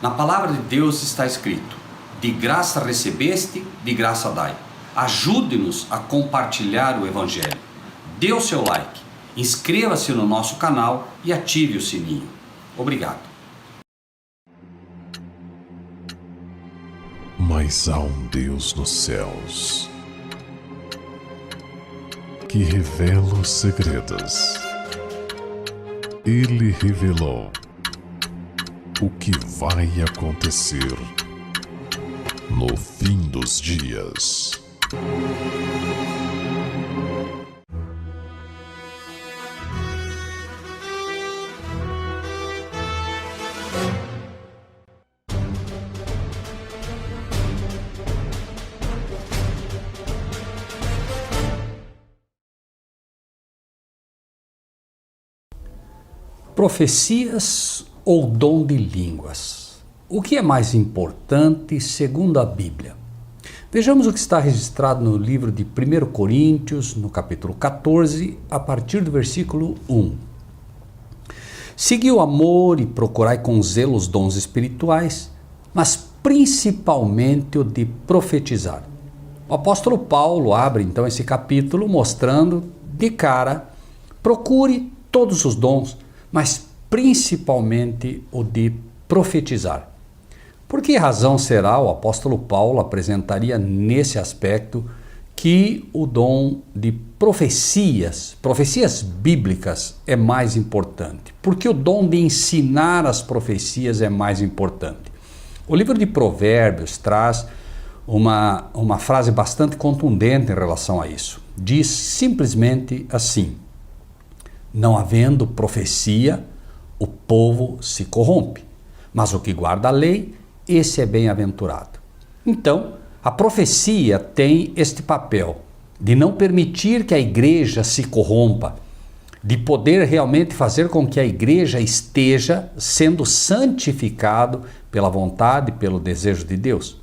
Na palavra de Deus está escrito: de graça recebeste, de graça dai. Ajude-nos a compartilhar o Evangelho. Dê o seu like, inscreva-se no nosso canal e ative o sininho. Obrigado. Mas há um Deus nos céus que revela os segredos. Ele revelou o que vai acontecer no fim dos dias. Profecias ou dom de línguas? O que é mais importante segundo a Bíblia? Vejamos o que está registrado no livro de 1 Coríntios, no capítulo 14, a partir do versículo 1. Segui o amor e procurai com zelo os dons espirituais, mas principalmente o de profetizar. O apóstolo Paulo abre então esse capítulo mostrando de cara: procure todos os dons, mas principalmente o de profetizar. Por que razão será o apóstolo Paulo apresentaria nesse aspecto que o dom de profecias bíblicas é mais importante? Porque o dom de ensinar as profecias é mais importante. O livro de Provérbios traz uma frase bastante contundente em relação a isso. Diz simplesmente assim: não havendo profecia, o povo se corrompe, mas o que guarda a lei, esse é bem-aventurado. Então, a profecia tem este papel de não permitir que a igreja se corrompa, de poder realmente fazer com que a igreja esteja sendo santificado pela vontade, pelo desejo de Deus.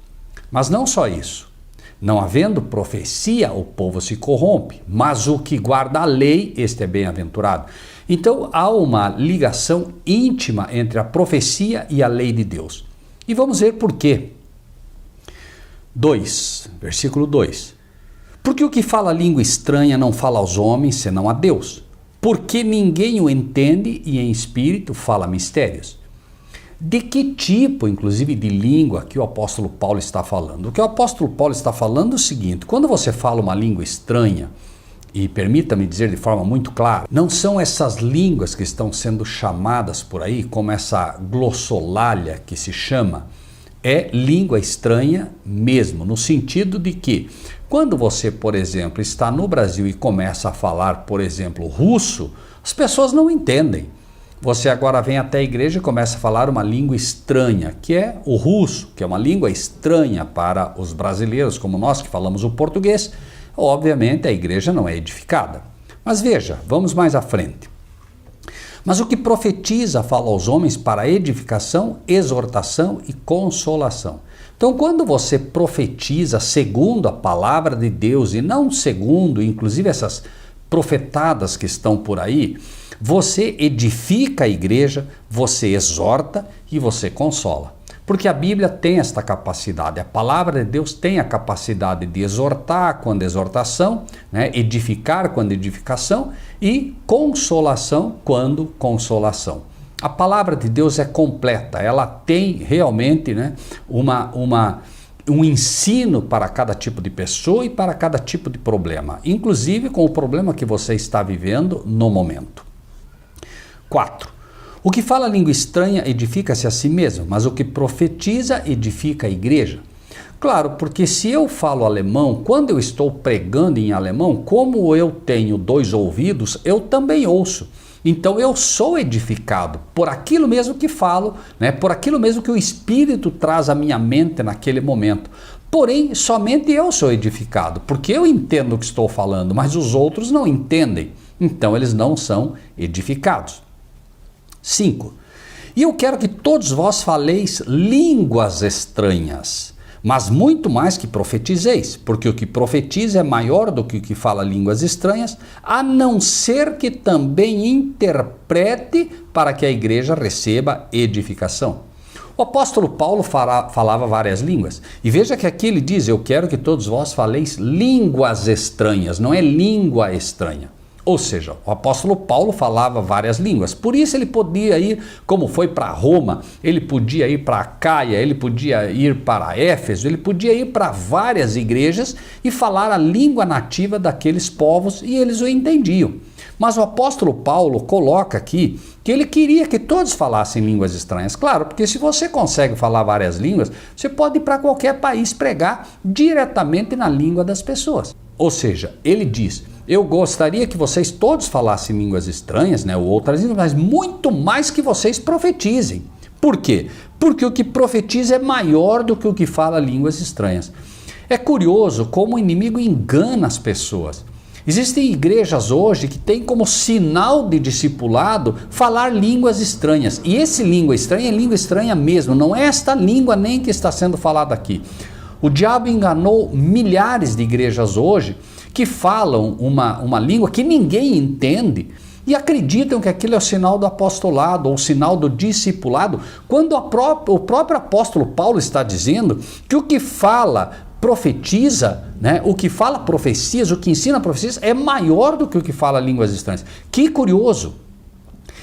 Mas não só isso. Não havendo profecia, o povo se corrompe, mas o que guarda a lei, este é bem-aventurado. Então há uma ligação íntima entre a profecia e a lei de Deus. E vamos ver por quê. Versículo 2. Porque o que fala língua estranha não fala aos homens, senão a Deus. Porque ninguém o entende e em espírito fala mistérios. De que tipo, inclusive, de língua que o apóstolo Paulo está falando? O que o apóstolo Paulo está falando é o seguinte: quando você fala uma língua estranha, e permita-me dizer de forma muito clara, não são essas línguas que estão sendo chamadas por aí, como essa glossolalia que se chama, é língua estranha mesmo, no sentido de que, quando você, por exemplo, está no Brasil e começa a falar, por exemplo, russo, as pessoas não entendem. Você agora vem até a igreja e começa a falar uma língua estranha, que é o russo, que é uma língua estranha para os brasileiros, como nós que falamos o português. Obviamente a igreja não é edificada. Mas veja, vamos mais à frente. Mas o que profetiza fala aos homens para edificação, exortação e consolação. Então, quando você profetiza segundo a palavra de Deus e não segundo, inclusive, essas profetadas que estão por aí, você edifica a igreja, você exorta e você consola. Porque a Bíblia tem esta capacidade, a palavra de Deus tem a capacidade de exortar quando exortação, edificar quando edificação e consolação quando consolação. A palavra de Deus é completa, ela tem realmente um ensino para cada tipo de pessoa e para cada tipo de problema, inclusive com o problema que você está vivendo no momento. 4. O que fala língua estranha edifica-se a si mesmo, mas o que profetiza edifica a igreja. Claro, porque se eu falo alemão, quando eu estou pregando em alemão, como eu tenho 2 ouvidos, eu também ouço. Então eu sou edificado por aquilo mesmo que falo, por aquilo mesmo que o Espírito traz à minha mente naquele momento. Porém, somente eu sou edificado, porque eu entendo o que estou falando, mas os outros não entendem. Então eles não são edificados. 5. E eu quero que todos vós faleis línguas estranhas, mas muito mais que profetizeis, porque o que profetiza é maior do que o que fala línguas estranhas, a não ser que também interprete para que a igreja receba edificação. O apóstolo Paulo falava várias línguas. E veja que aqui ele diz, eu quero que todos vós faleis línguas estranhas, não é língua estranha. Ou seja, o apóstolo Paulo falava várias línguas. Por isso ele podia ir, como foi para Roma, ele podia ir para Caia, ele podia ir para Éfeso, ele podia ir para várias igrejas e falar a língua nativa daqueles povos e eles o entendiam. Mas o apóstolo Paulo coloca aqui que ele queria que todos falassem línguas estranhas. Claro, porque se você consegue falar várias línguas, você pode ir para qualquer país pregar diretamente na língua das pessoas. Ou seja, ele diz, eu gostaria que vocês todos falassem línguas estranhas, né, ou outras línguas, mas muito mais que vocês profetizem. Por quê? Porque o que profetiza é maior do que o que fala línguas estranhas. É curioso como o inimigo engana as pessoas. Existem igrejas hoje que têm como sinal de discipulado falar línguas estranhas. E esse língua estranha é língua estranha mesmo, não é esta língua nem que está sendo falada aqui. O diabo enganou milhares de igrejas hoje que falam uma língua que ninguém entende e acreditam que aquilo é o sinal do apostolado ou o sinal do discipulado, quando o próprio apóstolo Paulo está dizendo que o que fala profetiza, né? O que fala profecias, o que ensina profecias é maior do que o que fala línguas estranhas. Que curioso!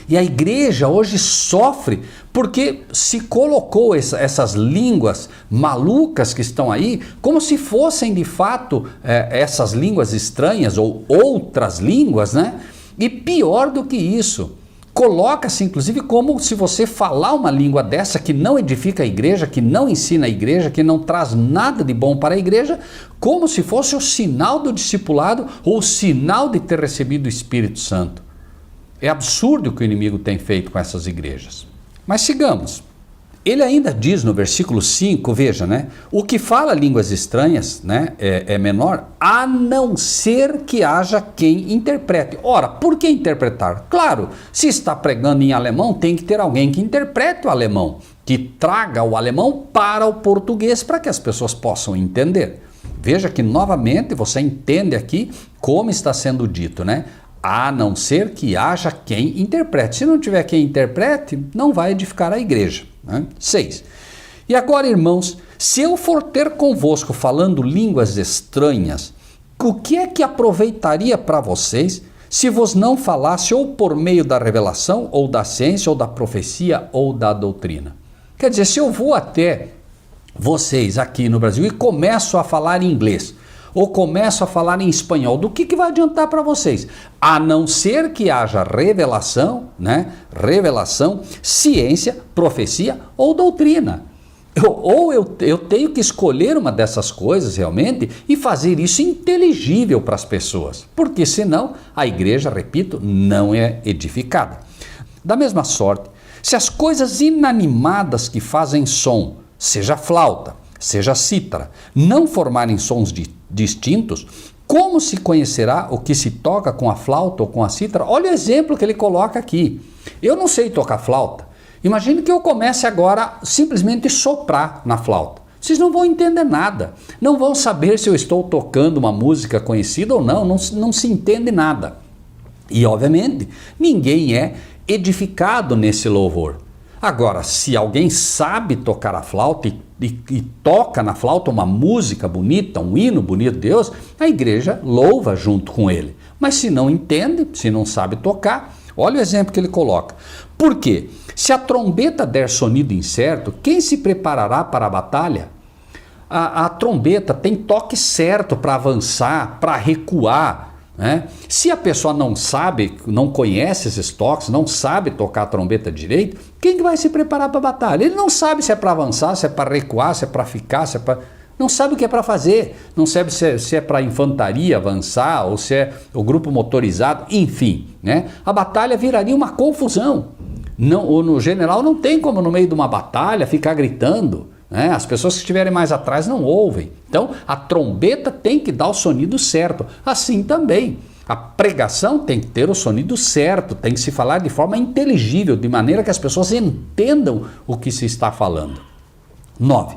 E a igreja hoje sofre porque se colocou essas línguas malucas que estão aí como se fossem de fato essas línguas estranhas ou outras línguas, né? E pior do que isso, coloca-se inclusive como se você falar uma língua dessa que não edifica a igreja, que não ensina a igreja, que não traz nada de bom para a igreja, como se fosse o sinal do discipulado ou o sinal de ter recebido o Espírito Santo. É absurdo o que o inimigo tem feito com essas igrejas. Mas sigamos. Ele ainda diz no versículo 5, veja, né? O que fala línguas estranhas, né, é menor, a não ser que haja quem interprete. Ora, por que interpretar? Claro, se está pregando em alemão, tem que ter alguém que interprete o alemão, que traga o alemão para o português, para que as pessoas possam entender. Veja que novamente você entende aqui como está sendo dito, né? A não ser que haja quem interprete. Se não tiver quem interprete, não vai edificar a igreja. 6. E agora, irmãos, se eu for ter convosco falando línguas estranhas, o que é que aproveitaria para vocês se vos não falasse ou por meio da revelação, ou da ciência, ou da profecia, ou da doutrina? Quer dizer, se eu vou até vocês aqui no Brasil e começo a falar inglês, ou começo a falar em espanhol, do que vai adiantar para vocês? A não ser que haja revelação, né? Revelação, ciência, profecia ou doutrina. Eu tenho que escolher uma dessas coisas realmente e fazer isso inteligível para as pessoas, porque senão a igreja, repito, não é edificada. Da mesma sorte, se as coisas inanimadas que fazem som, seja flauta, seja cítara, não formarem sons distintos, como se conhecerá o que se toca com a flauta ou com a cítara? Olha o exemplo que ele coloca aqui. Eu não sei tocar flauta. Imagine que eu comece agora simplesmente soprar na flauta. Vocês não vão entender nada. Não vão saber se eu estou tocando uma música conhecida ou não. Não se entende nada. E, obviamente, ninguém é edificado nesse louvor. Agora, se alguém sabe tocar a flauta e toca na flauta uma música bonita, um hino bonito de Deus, a igreja louva junto com ele. Mas se não entende, se não sabe tocar, olha o exemplo que ele coloca. Por quê? Se a trombeta der sonido incerto, quem se preparará para a batalha? A trombeta tem toque certo para avançar, para recuar. Né? Se a pessoa não sabe, não conhece esses toques, não sabe tocar a trombeta direito, quem que vai se preparar para a batalha? Ele não sabe se é para avançar, se é para recuar, se é para ficar, se é para... Não sabe o que é para fazer, não sabe se é para a infantaria avançar ou se é o grupo motorizado, enfim. Né? A batalha viraria uma confusão. O general não tem como no meio de uma batalha ficar gritando. Né? As pessoas que estiverem mais atrás não ouvem. Então a trombeta tem que dar o sonido certo. Assim também, a pregação tem que ter o sonido certo, tem que se falar de forma inteligível, de maneira que as pessoas entendam o que se está falando. 9.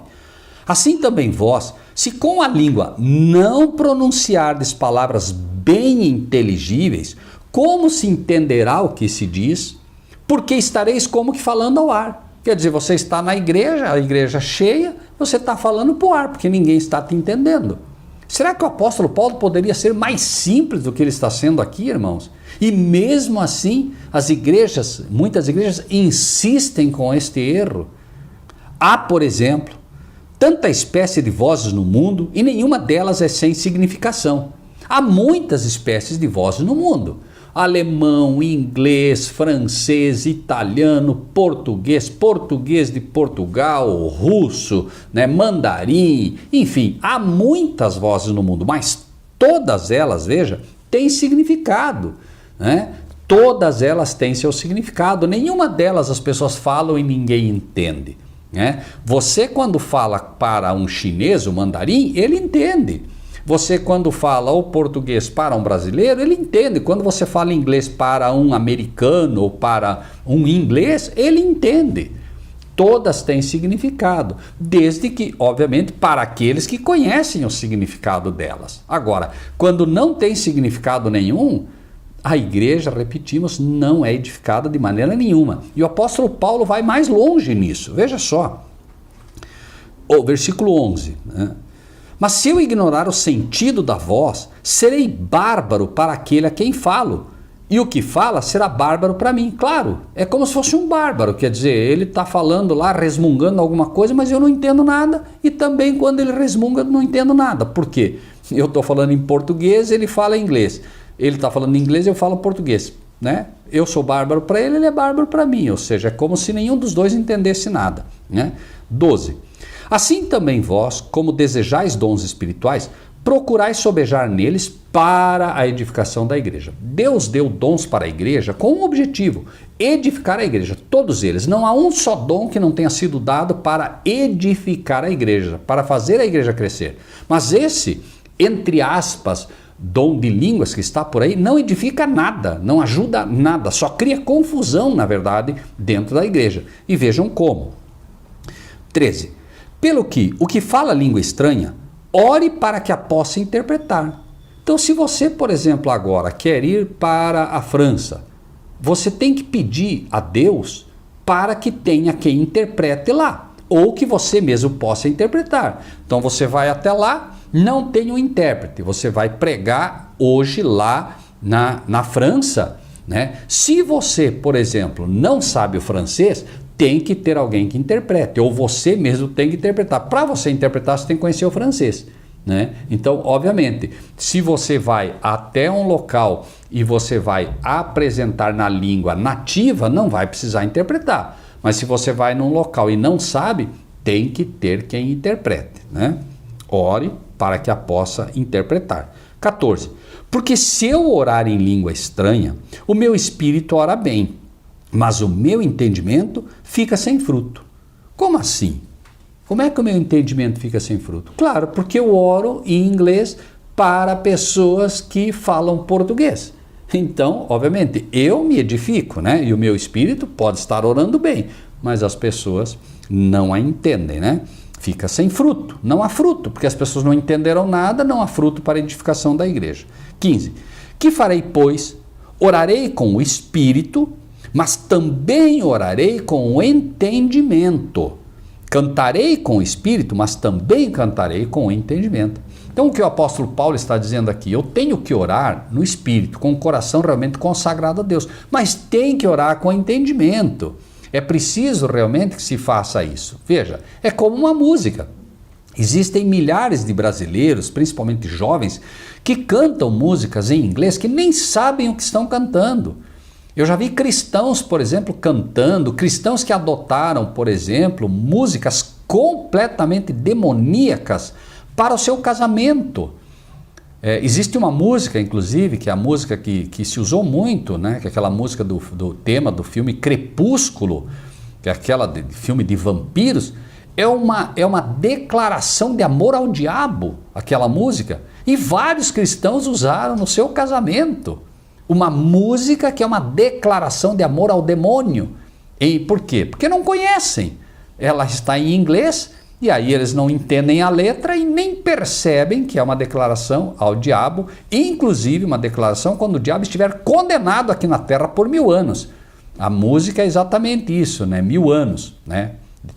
Assim também vós, se com a língua não pronunciardes palavras bem inteligíveis, como se entenderá o que se diz? Porque estareis como que falando ao ar. Quer dizer, você está na igreja, a igreja cheia, você está falando para o ar, porque ninguém está te entendendo. Será que o apóstolo Paulo poderia ser mais simples do que ele está sendo aqui, irmãos? E mesmo assim, muitas igrejas insistem com este erro. Há, por exemplo, tanta espécie de vozes no mundo e nenhuma delas é sem significação. Há muitas espécies de vozes no mundo. Alemão, inglês, francês, italiano, português de Portugal, russo, mandarim, enfim, há muitas vozes no mundo, mas todas elas, veja, têm significado, Todas elas têm seu significado, nenhuma delas as pessoas falam e ninguém entende, Você quando fala para um chinês, o mandarim, ele entende. Você quando fala o português para um brasileiro, ele entende. Quando você fala inglês para um americano ou para um inglês, ele entende. Todas têm significado, desde que, obviamente, para aqueles que conhecem o significado delas. Agora, quando não tem significado nenhum, a igreja, repetimos, não é edificada de maneira nenhuma. E o apóstolo Paulo vai mais longe nisso. Veja só, o versículo 11, Mas se eu ignorar o sentido da voz, serei bárbaro para aquele a quem falo, e o que fala será bárbaro para mim. Claro, é como se fosse um bárbaro, quer dizer, ele está falando lá, resmungando alguma coisa, mas eu não entendo nada, e também quando ele resmunga eu não entendo nada. Por quê? Eu estou falando em português, ele fala inglês. Ele está falando inglês, eu falo português. Eu sou bárbaro para ele, ele é bárbaro para mim, ou seja, é como se nenhum dos dois entendesse nada. 12. Assim também vós, como desejais dons espirituais, procurais sobejar neles para a edificação da igreja. Deus deu dons para a igreja com um objetivo, edificar a igreja, todos eles. Não há um só dom que não tenha sido dado para edificar a igreja, para fazer a igreja crescer. Mas esse, entre aspas, dom de línguas que está por aí, não edifica nada, não ajuda nada, só cria confusão, na verdade, dentro da igreja. E vejam como. 13. Pelo que o que fala língua estranha, ore para que a possa interpretar. Então, se você, por exemplo, agora quer ir para a França, você tem que pedir a Deus para que tenha quem interprete lá, ou que você mesmo possa interpretar. Então, você vai até lá, não tem um intérprete, você vai pregar hoje lá na França, Se você, por exemplo, não sabe o francês, tem que ter alguém que interprete, ou você mesmo tem que interpretar. Para você interpretar, você tem que conhecer o francês, Então, obviamente, se você vai até um local e você vai apresentar na língua nativa, não vai precisar interpretar. Mas se você vai num local e não sabe, tem que ter quem interprete, Ore para que a possa interpretar. 14. Porque se eu orar em língua estranha, o meu espírito ora bem, mas o meu entendimento fica sem fruto. Como assim? Como é que o meu entendimento fica sem fruto? Claro, porque eu oro em inglês para pessoas que falam português. Então, obviamente, eu me edifico, E o meu espírito pode estar orando bem, mas as pessoas não a entendem, Fica sem fruto, não há fruto, porque as pessoas não entenderam nada, não há fruto para a edificação da igreja. 15. Que farei, pois? Orarei com o espírito, mas também orarei com o entendimento. Cantarei com o espírito, mas também cantarei com o entendimento. Então, o que o apóstolo Paulo está dizendo aqui? Eu tenho que orar no espírito, com o coração realmente consagrado a Deus, mas tem que orar com entendimento. É preciso realmente que se faça isso. Veja, é como uma música. Existem milhares de brasileiros, principalmente jovens, que cantam músicas em inglês que nem sabem o que estão cantando. Eu já vi cristãos, por exemplo, cantando, cristãos que adotaram, por exemplo, músicas completamente demoníacas para o seu casamento. Existe uma música, inclusive, que é a música que se usou muito, que é aquela música do tema do filme Crepúsculo, que é aquela filme de vampiros, é uma declaração de amor ao diabo, aquela música, e vários cristãos usaram no seu casamento. Uma música que é uma declaração de amor ao demônio. E por quê? Porque não conhecem. Ela está em inglês, e aí eles não entendem a letra e nem percebem que é uma declaração ao diabo, inclusive uma declaração quando o diabo estiver condenado aqui na terra por 1000 anos. A música é exatamente isso, né? 1000 anos, né?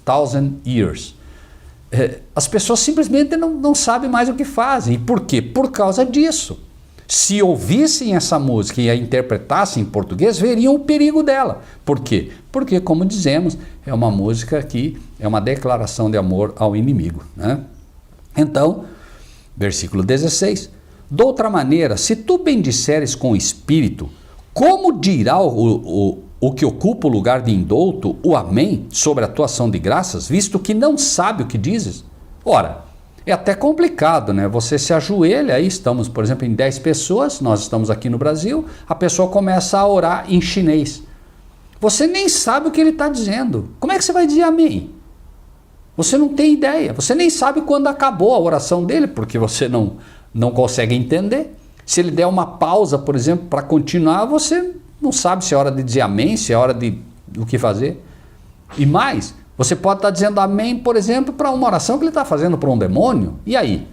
1000 years. As pessoas simplesmente não sabem mais o que fazem. E por quê? Por causa disso. Se ouvissem essa música e a interpretassem em português, veriam o perigo dela. Por quê? Porque, como dizemos, é uma música que é uma declaração de amor ao inimigo, né? Então, versículo 16. De outra maneira, se tu bendisseres com o Espírito, como dirá o que ocupa o lugar de indulto, o amém, sobre a tua ação de graças, visto que não sabe o que dizes? Ora, é até complicado, né? Você se ajoelha, aí estamos, por exemplo, em 10 pessoas, nós estamos aqui no Brasil, a pessoa começa a orar em chinês. Você nem sabe o que ele está dizendo. Como é que você vai dizer amém? Você não tem ideia, você nem sabe quando acabou a oração dele, porque você não consegue entender. Se ele der uma pausa, por exemplo, para continuar, você não sabe se é hora de dizer amém, se é hora de o que fazer. E mais, você pode estar dizendo amém, por exemplo, para uma oração que ele está fazendo para um demônio. E aí?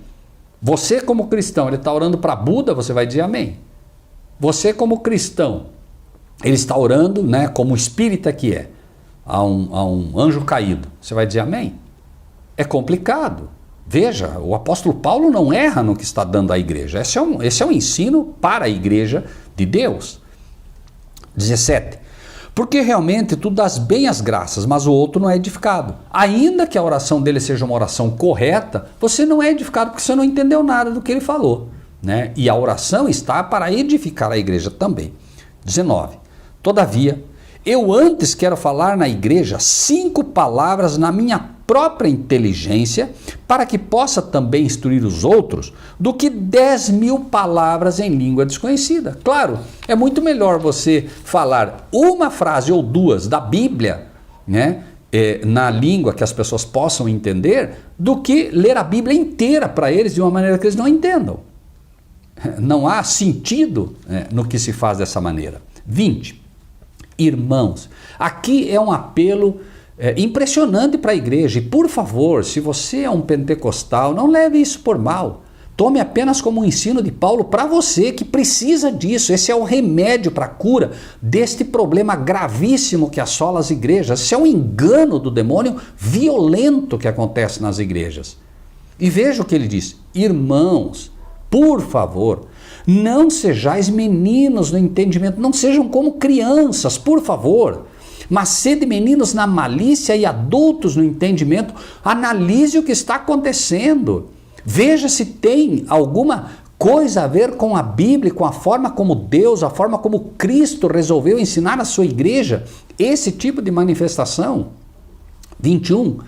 Você como cristão, ele está orando para Buda, você vai dizer amém. Você como cristão, ele está orando, né, como espírita que é, a um anjo caído. Você vai dizer amém? É complicado. Veja, o apóstolo Paulo não erra no que está dando à igreja. Esse é um ensino para a igreja de Deus. 17. Porque realmente tu dás bem as graças, mas o outro não é edificado. Ainda que a oração dele seja uma oração correta, você não é edificado porque você não entendeu nada do que ele falou, né? E a oração está para edificar a igreja também. 19. Todavia, eu antes quero falar na igreja 5 palavras na minha própria inteligência, para que possa também instruir os outros, do que 10.000 palavras em língua desconhecida. Claro, é muito melhor você falar uma frase ou duas da Bíblia, né, na língua que as pessoas possam entender, do que ler a Bíblia inteira para eles de uma maneira que eles não entendam. Não há sentido, né, no que se faz dessa maneira. 20. Irmãos, aqui é um apelo impressionante para a igreja. E por favor, se você é um pentecostal, não leve isso por mal. Tome apenas como um ensino de Paulo para você que precisa disso. Esse é o remédio para a cura deste problema gravíssimo que assola as igrejas. Esse é um engano do demônio violento que acontece nas igrejas. E veja o que ele diz: irmãos, por favor, não sejais meninos no entendimento, não sejam como crianças, por favor. Mas sede meninos na malícia e adultos no entendimento. Analise o que está acontecendo. Veja se tem alguma coisa a ver com a Bíblia, com a forma como Deus, a forma como Cristo resolveu ensinar a sua igreja esse tipo de manifestação. 21.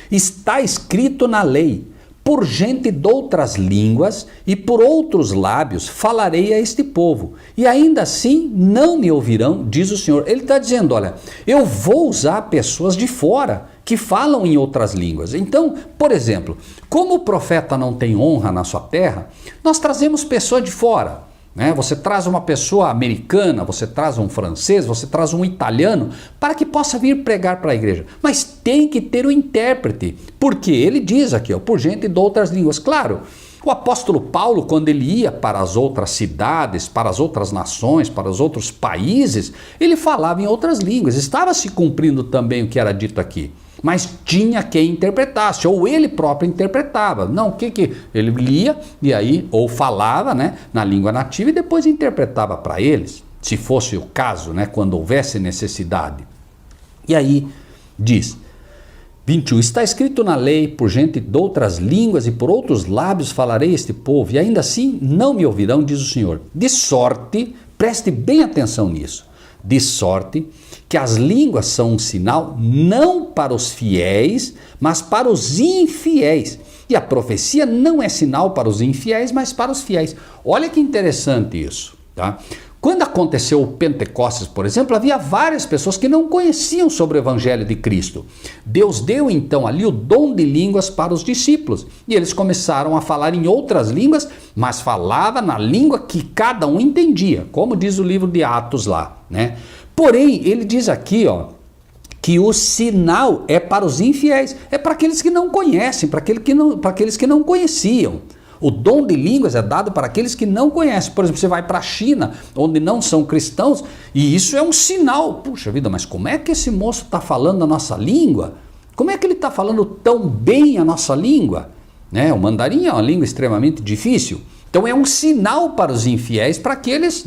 Está escrito na lei: por gente de outras línguas e por outros lábios falarei a este povo, e ainda assim não me ouvirão, diz o Senhor. Ele está dizendo, olha, eu vou usar pessoas de fora que falam em outras línguas. Então, por exemplo, como o profeta não tem honra na sua terra, nós trazemos pessoas de fora. Você traz uma pessoa americana, você traz um francês, você traz um italiano, para que possa vir pregar para a igreja. Mas tem que ter um intérprete, porque ele diz aqui, por gente de outras línguas. Claro, o apóstolo Paulo, quando ele ia para as outras cidades, para as outras nações, para os outros países, ele falava em outras línguas. Estava se cumprindo também o que era dito aqui. Mas tinha quem interpretasse, ou ele próprio interpretava. Não, o que ele lia e aí, ou falava, né, na língua nativa e depois interpretava para eles, se fosse o caso, né, quando houvesse necessidade. E aí diz, 21, está escrito na lei: por gente de outras línguas e por outros lábios falarei este povo, e ainda assim não me ouvirão, diz o Senhor. De sorte, preste bem atenção nisso, de sorte que as línguas são um sinal não para os fiéis, mas para os infiéis. E a profecia não é sinal para os infiéis, mas para os fiéis. Olha que interessante isso, tá? Quando aconteceu o Pentecostes, por exemplo, havia várias pessoas que não conheciam sobre o Evangelho de Cristo. Deus deu então ali o dom de línguas para os discípulos. E eles começaram a falar em outras línguas, mas falava na língua que cada um entendia, como diz o livro de Atos lá, né? Porém, ele diz aqui, que o sinal é para os infiéis, é para aqueles que não conhecem, para aqueles que não conheciam. O dom de línguas é dado para aqueles que não conhecem. Por exemplo, você vai para a China, onde não são cristãos, e isso é um sinal. Puxa vida, mas como é que esse moço está falando a nossa língua? Como é que ele está falando tão bem a nossa língua? O mandarim é uma língua extremamente difícil. Então é um sinal para os infiéis, para que eles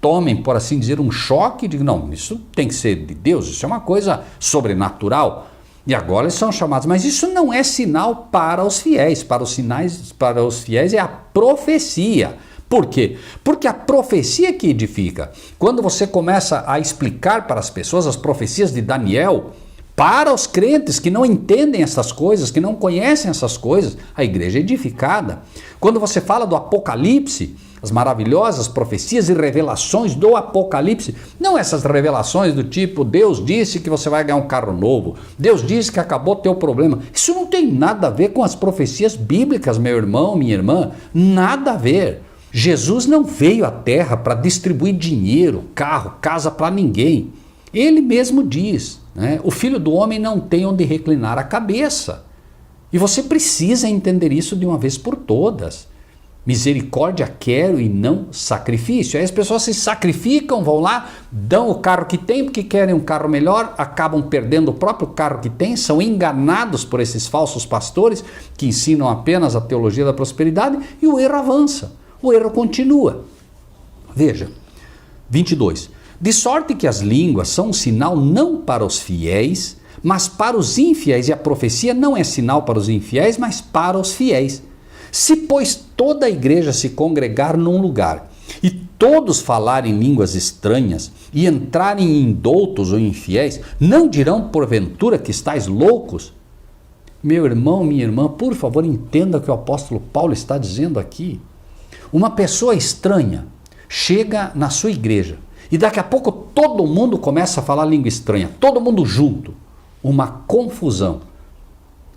tomem, por assim dizer, um choque de não, isso tem que ser de Deus, isso é uma coisa sobrenatural. E agora eles são chamados, mas isso não é sinal para os fiéis. Para os fiéis é a profecia. Por quê? Porque a profecia que edifica. Quando você começa a explicar para as pessoas as profecias de Daniel, para os crentes que não entendem essas coisas, que não conhecem essas coisas, a igreja é edificada. Quando você fala do Apocalipse, as maravilhosas profecias e revelações do Apocalipse, não essas revelações do tipo, Deus disse que você vai ganhar um carro novo, Deus disse que acabou o teu problema. Isso não tem nada a ver com as profecias bíblicas, meu irmão, minha irmã, nada a ver. Jesus não veio à terra para distribuir dinheiro, carro, casa para ninguém. Ele mesmo diz, o Filho do Homem não tem onde reclinar a cabeça. E você precisa entender isso de uma vez por todas. Misericórdia quero e não sacrifício. Aí as pessoas se sacrificam, vão lá, dão o carro que tem porque querem um carro melhor, acabam perdendo o próprio carro que tem, são enganados por esses falsos pastores que ensinam apenas a teologia da prosperidade e o erro avança, o erro continua. Veja, 22. De sorte que as línguas são um sinal não para os fiéis, mas para os infiéis, e a profecia não é sinal para os infiéis, mas para os fiéis. Se, pois, toda a igreja se congregar num lugar e todos falarem línguas estranhas e entrarem em indoutos ou infiéis, não dirão porventura que estáis loucos? Meu irmão, minha irmã, por favor, entenda o que o apóstolo Paulo está dizendo aqui. Uma pessoa estranha chega na sua igreja e daqui a pouco todo mundo começa a falar língua estranha, todo mundo junto, uma confusão.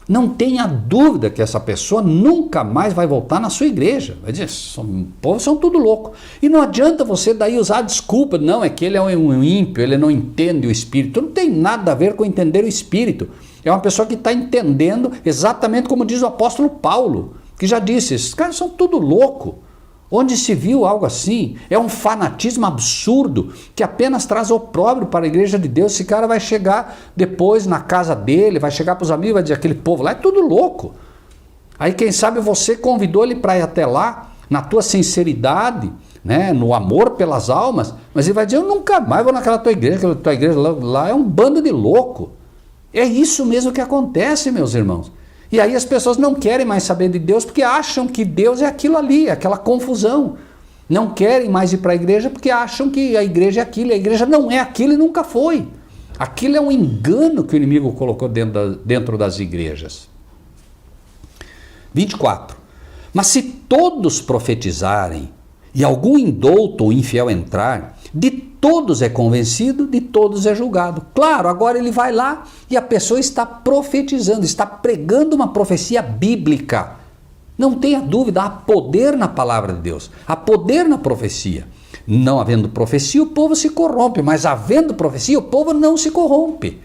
Não tenha dúvida que essa pessoa nunca mais vai voltar na sua igreja. Vai dizer, o povo são tudo louco. E não adianta você daí usar a desculpa, não, é que ele é um ímpio, ele não entende o Espírito. Não tem nada a ver com entender o Espírito. É uma pessoa que está entendendo exatamente como diz o apóstolo Paulo, que já disse, esses caras são tudo louco. Onde se viu algo assim? É um fanatismo absurdo que apenas traz opróbrio para a igreja de Deus. Esse cara vai chegar depois na casa dele, vai chegar para os amigos e vai dizer, aquele povo lá é tudo louco. Aí quem sabe você convidou ele para ir até lá, na tua sinceridade, no amor pelas almas, mas ele vai dizer, eu nunca mais vou naquela tua igreja, aquela tua igreja lá é um bando de louco. É isso mesmo que acontece, meus irmãos. E aí as pessoas não querem mais saber de Deus porque acham que Deus é aquilo ali, aquela confusão. Não querem mais ir para a igreja porque acham que a igreja é aquilo, e a igreja não é aquilo e nunca foi. Aquilo é um engano que o inimigo colocou dentro das igrejas. 24. Mas se todos profetizarem e algum indouto ou infiel entrar, de todos é convencido, de todos é julgado. Claro, agora ele vai lá e a pessoa está profetizando, está pregando uma profecia bíblica. Não tenha dúvida, há poder na palavra de Deus, há poder na profecia. Não havendo profecia, o povo se corrompe, mas havendo profecia, o povo não se corrompe.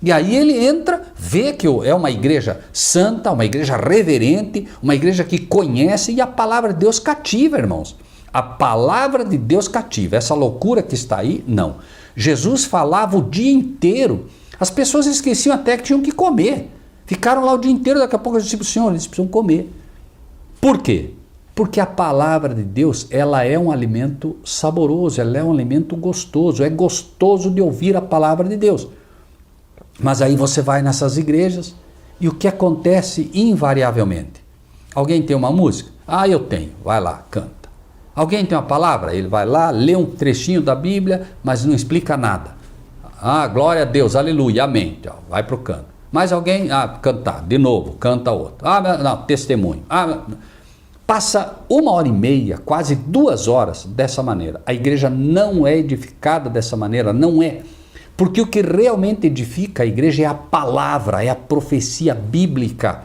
E aí ele entra, vê que é uma igreja santa, uma igreja reverente, uma igreja que conhece, e a palavra de Deus cativa, irmãos. A palavra de Deus cativa. Essa loucura que está aí, não. Jesus falava o dia inteiro. As pessoas esqueciam até que tinham que comer. Ficaram lá o dia inteiro, daqui a pouco eu disse para o Senhor, eles precisam comer. Por quê? Porque a palavra de Deus, ela é um alimento saboroso, ela é um alimento gostoso. É gostoso de ouvir a palavra de Deus. Mas aí você vai nessas igrejas e o que acontece invariavelmente? Alguém tem uma música? Ah, eu tenho. Vai lá, canta. Alguém tem uma palavra? Ele vai lá, lê um trechinho da Bíblia, mas não explica nada. Ah, glória a Deus, aleluia, amém. Vai para o canto. Mais alguém? Ah, cantar, de novo, canta outro. Ah, não, testemunho. Passa 1h30, quase 2 horas dessa maneira. A igreja não é edificada dessa maneira, não é. Porque o que realmente edifica a igreja é a palavra, é a profecia bíblica.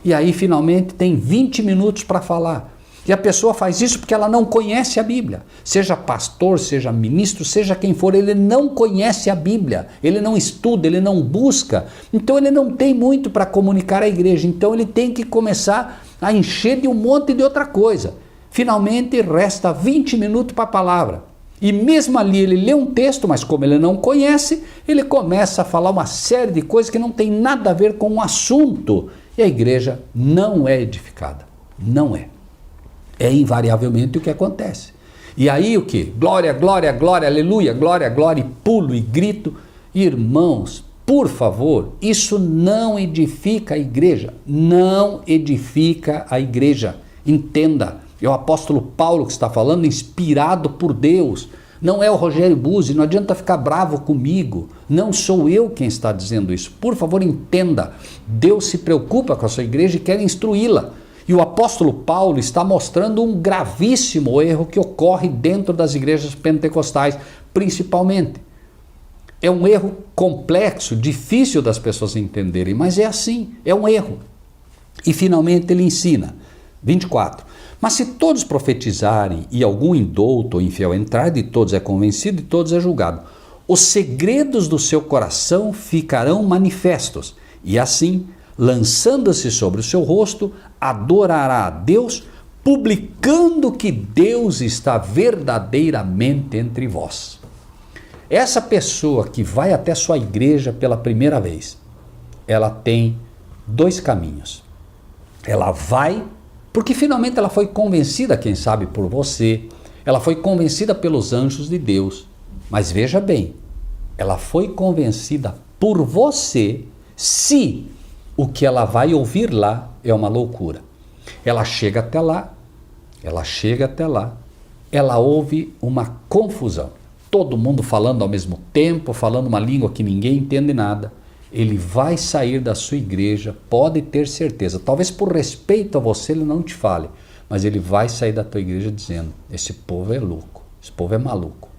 E aí finalmente tem 20 minutos para falar. E a pessoa faz isso porque ela não conhece a Bíblia. Seja pastor, seja ministro, seja quem for, ele não conhece a Bíblia. Ele não estuda, ele não busca. Então ele não tem muito para comunicar à igreja. Então ele tem que começar a encher de um monte de outra coisa. Finalmente resta 20 minutos para a palavra. E mesmo ali ele lê um texto, mas como ele não conhece, ele começa a falar uma série de coisas que não tem nada a ver com o assunto. E a igreja não é edificada. Não é. É invariavelmente o que acontece. E aí o que? Glória, glória, glória, aleluia, glória, glória, e pulo e grito. Irmãos, por favor, isso não edifica a igreja. Não edifica a igreja. Entenda. É o apóstolo Paulo que está falando, inspirado por Deus. Não é o Rogério Buzzi, não adianta ficar bravo comigo. Não sou eu quem está dizendo isso. Por favor, entenda. Deus se preocupa com a sua igreja e quer instruí-la. E o apóstolo Paulo está mostrando um gravíssimo erro que ocorre dentro das igrejas pentecostais, principalmente. É um erro complexo, difícil das pessoas entenderem, mas é assim, é um erro. E finalmente ele ensina, 24, mas se todos profetizarem e algum indouto ou infiel entrar, de todos é convencido e de todos é julgado. Os segredos do seu coração ficarão manifestos, e assim, lançando-se sobre o seu rosto, adorará a Deus, publicando que Deus está verdadeiramente entre vós. Essa pessoa que vai até sua igreja pela primeira vez, ela tem dois caminhos. Ela vai, porque finalmente ela foi convencida, quem sabe por você, ela foi convencida pelos anjos de Deus, mas veja bem, ela foi convencida por você se o que ela vai ouvir lá é uma loucura. Ela chega até lá, ela ouve uma confusão. Todo mundo falando ao mesmo tempo, falando uma língua que ninguém entende nada. Ele vai sair da sua igreja, pode ter certeza. Talvez por respeito a você ele não te fale, mas ele vai sair da tua igreja dizendo, esse povo é louco, esse povo é maluco.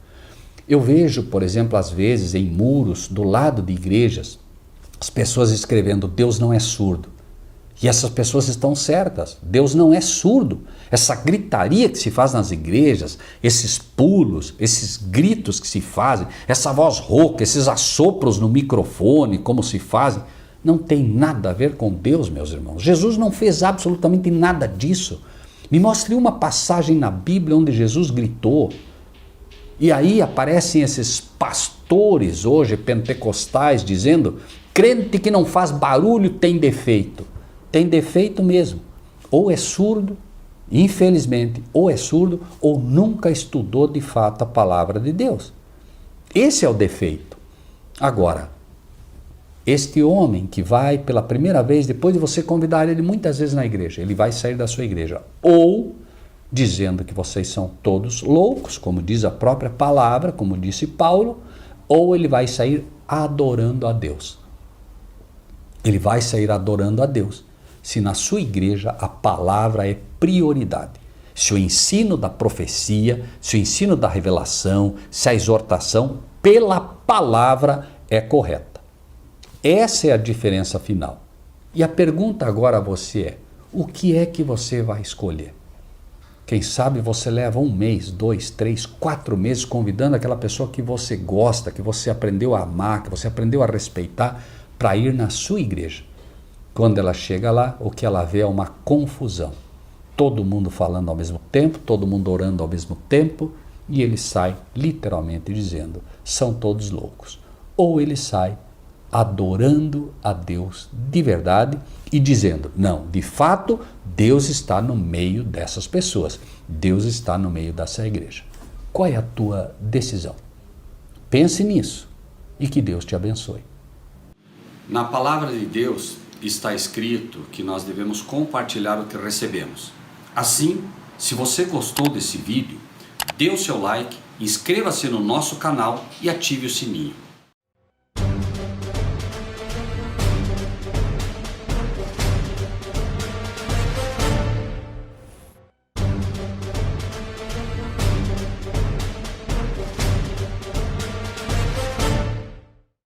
Eu vejo, por exemplo, às vezes em muros do lado de igrejas, as pessoas escrevendo, Deus não é surdo. E essas pessoas estão certas, Deus não é surdo. Essa gritaria que se faz nas igrejas, esses pulos, esses gritos que se fazem, essa voz rouca, esses assopros no microfone, como se fazem, não tem nada a ver com Deus, meus irmãos. Jesus não fez absolutamente nada disso. Me mostre uma passagem na Bíblia onde Jesus gritou. E aí aparecem esses pastores hoje pentecostais dizendo, crente que não faz barulho tem defeito. Tem defeito mesmo. Ou é surdo, infelizmente, ou é surdo, ou nunca estudou de fato a palavra de Deus. Esse é o defeito. Agora, este homem que vai pela primeira vez, depois de você convidar ele muitas vezes na igreja, ele vai sair da sua igreja, ou dizendo que vocês são todos loucos, como diz a própria palavra, como disse Paulo, ou ele vai sair adorando a Deus. Ele vai sair adorando a Deus. Se na sua igreja a palavra é prioridade, se o ensino da profecia, se o ensino da revelação, se a exortação pela palavra é correta. Essa é a diferença final. E a pergunta agora a você é, o que é que você vai escolher? Quem sabe você leva 1 mês, 2, 3, 4 meses convidando aquela pessoa que você gosta, que você aprendeu a amar, que você aprendeu a respeitar, para ir na sua igreja. Quando ela chega lá, o que ela vê é uma confusão. Todo mundo falando ao mesmo tempo, todo mundo orando ao mesmo tempo, e ele sai literalmente dizendo, são todos loucos. Ou ele sai adorando a Deus de verdade e dizendo, não, de fato, Deus está no meio dessas pessoas. Deus está no meio dessa igreja. Qual é a tua decisão? Pense nisso e que Deus te abençoe. Na palavra de Deus está escrito que nós devemos compartilhar o que recebemos. Assim, se você gostou desse vídeo, dê o seu like, inscreva-se no nosso canal e ative o sininho.